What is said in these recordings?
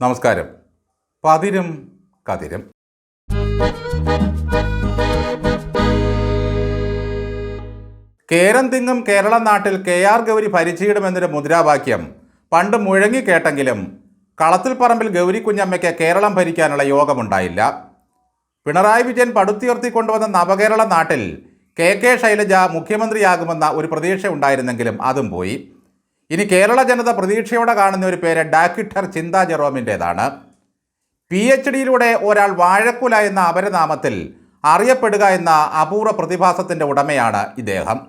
നമസ്കാരം. പതിരും കതിരും. കേരം തിങ്ങും കേരള നാട്ടിൽ KR ഗൗരി ഭരിച്ചിടുമെന്നൊരു മുദ്രാവാക്യം പണ്ട് മുഴങ്ങിക്കേട്ടെങ്കിലും കളത്തിൽ പറമ്പിൽ ഗൗരി കുഞ്ഞമ്മയ്ക്ക് കേരളം ഭരിക്കാനുള്ള യോഗമുണ്ടായില്ല. പിണറായി വിജയൻ പടുത്തുയർത്തിക്കൊണ്ടുവന്ന നവകേരള നാട്ടിൽ KK ശൈലജ മുഖ്യമന്ത്രിയാകുമെന്ന ഒരു പ്രതീക്ഷ ഉണ്ടായിരുന്നെങ്കിലും അതും പോയി. ഇനി കേരള ജനത പ്രതീക്ഷയോടെ കാണുന്ന ഒരു പേര് ഡാക്ടർ ചിന്താ ജെറോമിൻ്റേതാണ്. PhDയിലൂടെ ഒരാൾ വാഴക്കുല എന്ന അപരനാമത്തിൽ അറിയപ്പെടുക എന്ന അപൂർവ പ്രതിഭാസത്തിൻ്റെ ഉടമയാണ് ഇദ്ദേഹം.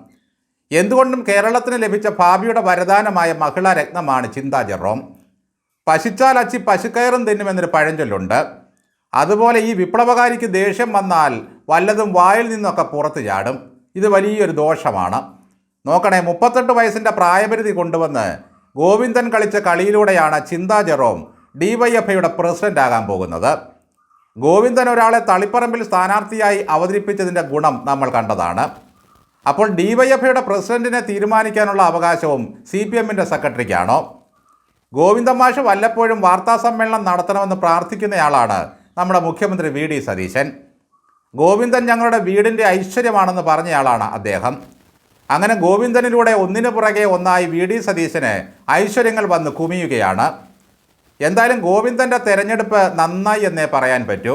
എന്തുകൊണ്ടും കേരളത്തിന് ലഭിച്ച ഭാവിയുടെ വരദാനമായ മഹിളാ രത്നമാണ് ചിന്താ ജെറോം. പശിച്ചാൽ അച്ചി പശുക്കയറും തിന്നുമെന്നൊരു പഴഞ്ചൊല്ലുണ്ട്. അതുപോലെ ഈ വിപ്ലവകാരിക്ക് ദേഷ്യം വന്നാൽ വല്ലതും വായിൽ നിന്നൊക്കെ പുറത്തു ചാടും. ഇത് വലിയൊരു ദോഷമാണ്. നോക്കണേ, 38 വയസ്സിൻ്റെ പ്രായപരിധി കൊണ്ടുവന്ന് ഗോവിന്ദൻ കളിച്ച കളിയിലൂടെയാണ് ചിന്താ ജെറോം DYFIയുടെ പ്രസിഡന്റ് ആകാൻ പോകുന്നത്. ഗോവിന്ദൻ ഒരാളെ തളിപ്പറമ്പിൽ സ്ഥാനാർത്ഥിയായി അവതരിപ്പിച്ചതിൻ്റെ ഗുണം നമ്മൾ കണ്ടതാണ്. അപ്പോൾ DYFIയുടെ പ്രസിഡന്റിനെ തീരുമാനിക്കാനുള്ള അവകാശവും CPMൻ്റെ സെക്രട്ടറിക്കാണോ? ഗോവിന്ദൻ മാഷ് വല്ലപ്പോഴും വാർത്താസമ്മേളനം നടത്തണമെന്ന് പ്രാർത്ഥിക്കുന്നയാളാണ് നമ്മുടെ മുഖ്യമന്ത്രി VD സതീശൻ. ഗോവിന്ദൻ ഞങ്ങളുടെ വീടിൻ്റെ ഐശ്വര്യമാണെന്ന് പറഞ്ഞയാളാണ് അദ്ദേഹം. അങ്ങനെ ഗോവിന്ദനിലൂടെ ഒന്നിനു പുറകെ ഒന്നായി VD സതീശന് ഐശ്വര്യങ്ങൾ വന്ന് കുമിയുകയാണ്. എന്തായാലും ഗോവിന്ദൻ്റെ തെരഞ്ഞെടുപ്പ് നന്നായി എന്നേ പറയാൻ പറ്റൂ.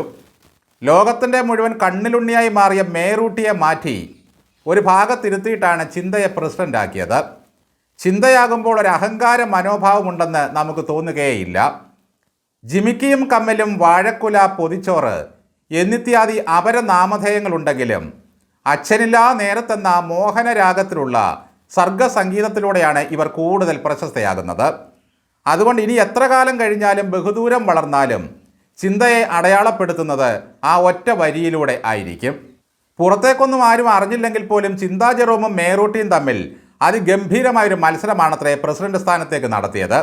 ലോകത്തിൻ്റെ മുഴുവൻ കണ്ണിലുണ്ണിയായി മാറിയ മേറൂട്ടിയെ മാറ്റി ഒരു ഭാഗത്തിരുത്തിയിട്ടാണ് ചിന്തയെ പ്രസിഡൻ്റാക്കിയത്. ചിന്തയാകുമ്പോൾ ഒരു അഹങ്കാര മനോഭാവമുണ്ടെന്ന് നമുക്ക് തോന്നുകയേയില്ല. ജിമിക്കിയും കമ്മലും വാഴക്കുല പൊതിച്ചോറ് എന്നിത്യാദി അപരനാമധേയങ്ങളുണ്ടെങ്കിലും അച്ഛനില്ലാ നേരത്തെന്ന മോഹനരാഗത്തിലുള്ള സർഗസംഗീതത്തിലൂടെയാണ് ഇവർ കൂടുതൽ പ്രശസ്തയാകുന്നത്. അതുകൊണ്ട് ഇനി എത്ര കാലം കഴിഞ്ഞാലും ബഹുദൂരം വളർന്നാലും ചിന്തയെ അടയാളപ്പെടുത്തുന്നത് ആ ഒറ്റ വരിയിലൂടെ ആയിരിക്കും. പുറത്തേക്കൊന്നും ആരും അറിഞ്ഞില്ലെങ്കിൽ പോലും ചിന്താ ജെറോമും മേറൂട്ടിയും തമ്മിൽ അതിഗംഭീരമായൊരു മത്സരമാണത്രേ പ്രസിഡന്റ് സ്ഥാനത്തേക്ക് നടത്തിയത്.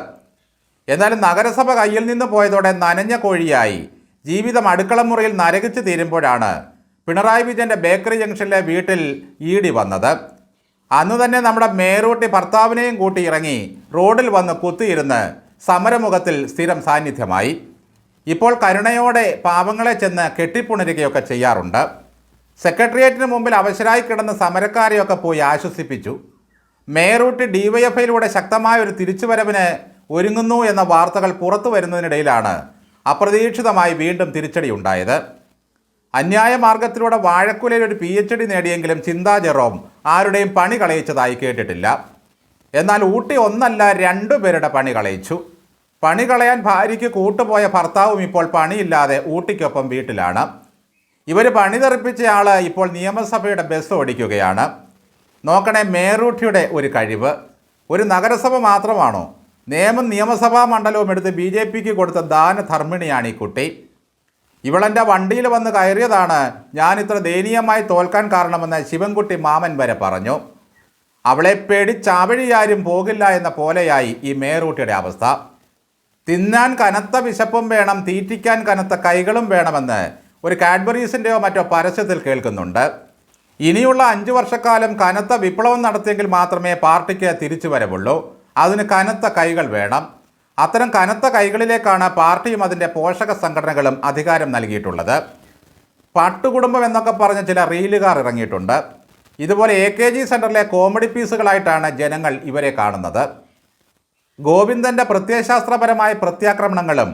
എന്നാലും നഗരസഭ കയ്യിൽ നിന്ന് പോയതോടെ നനഞ്ഞ കോഴിയായി ജീവിതം അടുക്കളമുറിയിൽ നരകിച്ച് തീരുമ്പോഴാണ് പിണറായി വിജയൻ്റെ ബേക്കറി ജംഗ്ഷനിലെ വീട്ടിൽ ED വന്നത്. അന്നു തന്നെ നമ്മുടെ മേറൂട്ടി ഭർത്താവിനെയും കൂട്ടി ഇറങ്ങി റോഡിൽ വന്ന് കുത്തിയിരുന്ന് സമരമുഖത്തിൽ സ്ഥിരം സാന്നിധ്യമായി. ഇപ്പോൾ കരുണയോടെ പാവങ്ങളെ ചെന്ന് കെട്ടിപ്പുണരുകയൊക്കെ ചെയ്യാറുണ്ട്. സെക്രട്ടേറിയറ്റിന് മുമ്പിൽ അവശരായി കിടന്ന സമരക്കാരെയൊക്കെ പോയി ആശ്വസിപ്പിച്ചു. മേറൂട്ടി DYFIയിലൂടെ ശക്തമായൊരു തിരിച്ചുവരവിന് ഒരുങ്ങുന്നു എന്ന വാർത്തകൾ പുറത്തു വരുന്നതിനിടയിലാണ് അപ്രതീക്ഷിതമായി വീണ്ടും തിരിച്ചടി ഉണ്ടായത്. അന്യായ മാർഗത്തിലൂടെ വാഴക്കുലയിൽ ഒരു PhD നേടിയെങ്കിലും ചിന്താ ജെറോം ആരുടെയും പണി കളയിച്ചതായി കേട്ടിട്ടില്ല. എന്നാൽ ഊട്ടി ഒന്നല്ല 2 പേരുടെ പണി കളയിച്ചു. പണി കളയാൻ ഭാര്യയ്ക്ക് കൂട്ടുപോയ ഭർത്താവും ഇപ്പോൾ പണിയില്ലാതെ ഊട്ടിക്കൊപ്പം വീട്ടിലാണ്. ഇവർ പണി തെറിപ്പിച്ചയാൾ ഇപ്പോൾ നിയമസഭയുടെ ബസ് ഓടിക്കുകയാണ്. നോക്കണേ, മേറൂട്ടിയുടെ ഒരു കഴിവ്. ഒരു നഗരസഭ മാത്രമാണോ, നിയമസഭാ മണ്ഡലവും എടുത്ത് BJPക്ക് കൊടുത്ത ദാനധർമ്മിണിയാണ് ഈ കുട്ടി. ഇവളെൻ്റെ വണ്ടിയിൽ വന്ന് കയറിയതാണ് ഞാൻ ഇത്ര ദയനീയമായി തോൽക്കാൻ കാരണമെന്ന് ശിവൻകുട്ടി മാമൻ വരെ പറഞ്ഞു. അവളെ പേടിച്ചാവഴിയാരും പോകില്ല എന്ന പോലെയായി ഈ മേറൂട്ടിയുടെ അവസ്ഥ. തിന്നാൻ കനത്ത വിശപ്പും വേണം, തീറ്റിക്കാൻ കനത്ത കൈകളും വേണമെന്ന് ഒരു കാഡ്ബറീസിൻ്റെയോ മറ്റോ പരസ്യത്തിൽ കേൾക്കുന്നുണ്ട്. ഇനിയുള്ള 5 വർഷക്കാലം കനത്ത വിപ്ലവം നടത്തിയെങ്കിൽ മാത്രമേ പാർട്ടിക്ക് തിരിച്ചു വരവുള്ളൂ. അതിന് കനത്ത കൈകൾ വേണം. അത്തരം കനത്ത കൈകളിലേക്കാണ് പാർട്ടിയും അതിൻ്റെ പോഷക സംഘടനകളും അധികാരം നൽകിയിട്ടുള്ളത്. പട്ടുകുടുംബം എന്നൊക്കെ പറഞ്ഞ് ചില റീലുകാർ ഇറങ്ങിയിട്ടുണ്ട്. ഇതുപോലെ AKG സെൻറ്ററിലെ കോമഡി പീസുകളായിട്ടാണ് ജനങ്ങൾ ഇവരെ കാണുന്നത്. ഗോവിന്ദൻ്റെ പ്രത്യയശാസ്ത്രപരമായ പ്രത്യാക്രമണങ്ങളും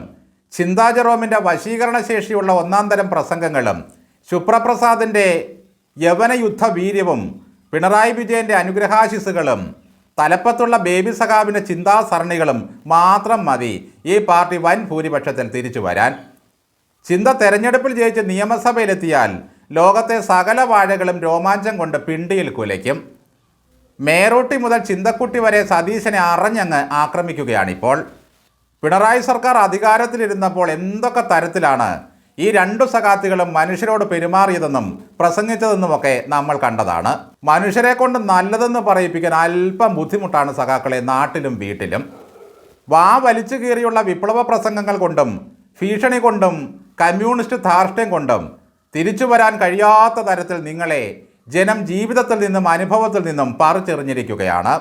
ചിന്താ ജെറോമിൻ്റെ വശീകരണ ശേഷിയുള്ള ഒന്നാം തരം പ്രസംഗങ്ങളും ശുപ്രപ്രസാദിൻ്റെ യവനയുദ്ധ വീര്യവും പിണറായി വിജയൻ്റെ അനുഗ്രഹാശിസുകളും തലപ്പത്തുള്ള ബേബി സഖാവിൻ്റെ ചിന്താസരണികളും മാത്രം മതി ഈ പാർട്ടി വൻ ഭൂരിപക്ഷത്തിൽ തിരിച്ചു വരാൻ. ചിന്ത തെരഞ്ഞെടുപ്പിൽ ജയിച്ച് നിയമസഭയിലെത്തിയാൽ ലോകത്തെ സകല വാഴകളും രോമാഞ്ചം കൊണ്ട് പിണ്ടിയിൽ കുലയ്ക്കും. മേറൂട്ടി മുതൽ ചിന്തക്കുട്ടി വരെ സതീശനെ അറിഞ്ഞങ്ങ് ആക്രമിക്കുകയാണിപ്പോൾ. പിണറായി സർക്കാർ അധികാരത്തിലിരുന്നപ്പോൾ എന്തൊക്കെ തരത്തിലാണ് ഈ 2 സഖാത്തികളും മനുഷ്യരോട് പെരുമാറിയതെന്നും പ്രസംഗിച്ചതെന്നുമൊക്കെ നമ്മൾ കണ്ടതാണ്. മനുഷ്യരെ കൊണ്ട് നല്ലതെന്ന് പറയിപ്പിക്കാൻ അല്പം ബുദ്ധിമുട്ടാണ് സഖാക്കളെ നാട്ടിലും വീട്ടിലും. വാ വലിച്ചു കീറിയുള്ള വിപ്ലവ പ്രസംഗങ്ങൾ കൊണ്ടും ഭീഷണി കൊണ്ടും കമ്മ്യൂണിസ്റ്റ് ധാർഷ്ട്യം കൊണ്ടും തിരിച്ചു വരാൻ കഴിയാത്ത തരത്തിൽ നിങ്ങളെ ജനം ജീവിതത്തിൽ നിന്നും അനുഭവത്തിൽ നിന്നും പറിച്ചെറിഞ്ഞിരിക്കുകയാണ്.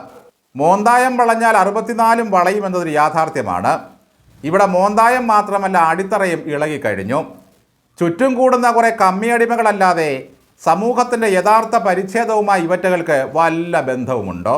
മോന്തായം വളഞ്ഞാൽ 64 വളയുമെന്നതൊരു യാഥാർത്ഥ്യമാണ്. ഇവിടെ മോന്തായം മാത്രമല്ല അടിത്തറയും ഇളകിക്കഴിഞ്ഞു. ചുറ്റും കൂടുന്ന കുറേ കമ്മിയടിമകളല്ലാതെ സമൂഹത്തിൻ്റെ യഥാർത്ഥ പരിച്ഛേദവുമായി ഇവറ്റകൾക്ക് വല്ല ബന്ധവുമുണ്ടോ?